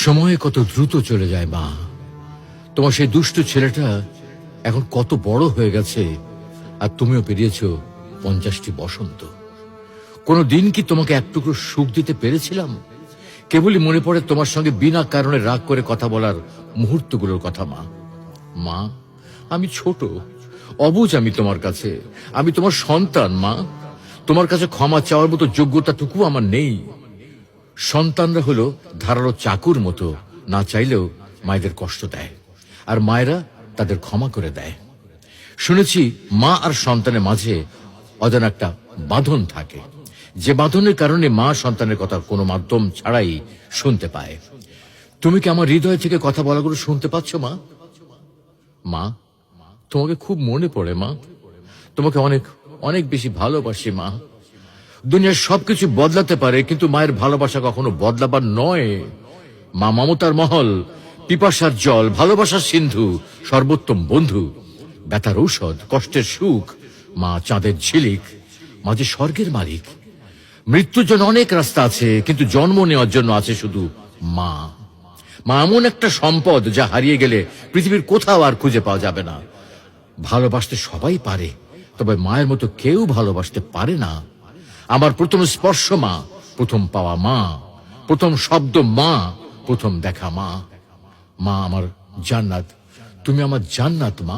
সময় কত দ্রুত চলে যায় মা। তোমার সেই দুষ্ট ছেলেটা এখন কত বড় হয়ে গেছে, আর তুমিও পেরিয়েছো 50টি বসন্ত। কোনো দিন কি তোমাকে এক টুকরো সুখ দিতে পেরেছিলাম? কেবলই মনে পড়ে তোমার সঙ্গে বিনা কারণে রাগ করে কথা বলার মুহূর্তগুলোর কথা মা। মা, আমি ছোট, অবুঝ আমি তোমার কাছে। আমি তোমার সন্তান মা। তোমার কাছে ক্ষমা চাওয়ার মতো যোগ্যতাটুকু আমার নেই। সন্তানরা হলো ধারালো চাকুর মতো, না চাইলেও মায়েদের কষ্ট দেয়, আর মায়েরা তাদের ক্ষমা করে দেয়। শুনেছি মা আর সন্তানের মাঝে অজানা একটা বাঁধন থাকে, যে বাঁধনের কারণে মা সন্তানের কথা কোনো মাধ্যম ছাড়াই শুনতে পায়। তুমি কি আমার হৃদয় থেকে কথা বলাগুলো শুনতে পাচ্ছ মা? মা, তোমাকে খুব মনে পড়ে মা। তোমাকে অনেক অনেক বেশি ভালোবাসি মা। দুনিয়ার সবকিছু বদলাতে পারে, কিন্তু মায়ের ভালোবাসা কখনো বদলাবার নয়। মা মমতার মহল, পিপাসার জল, ভালোবাসার সিন্ধু, সর্বোত্তম বন্ধু, ব্যথার ঔষধ, কষ্টের সুখ। মা চাঁদের ঝিলিক, মা যে স্বর্গের মালিক। মৃত্যুর জন্য অনেক রাস্তা আছে, কিন্তু জন্ম নেওয়ার জন্য আছে শুধু মা। মা এমন একটা সম্পদ, যা হারিয়ে গেলে পৃথিবীর কোথাও আর খুঁজে পাওয়া যাবে না। ভালোবাসতে সবাই পারে, তবে মায়ের মতো কেউ ভালোবাসতে পারে না। আমার প্রথম স্পর্শ মা, প্রথম পাওয়া মা, প্রথম শব্দ মা, প্রথম দেখা মা। মা আমার জান্নাত, তুমি আমার জান্নাত মা।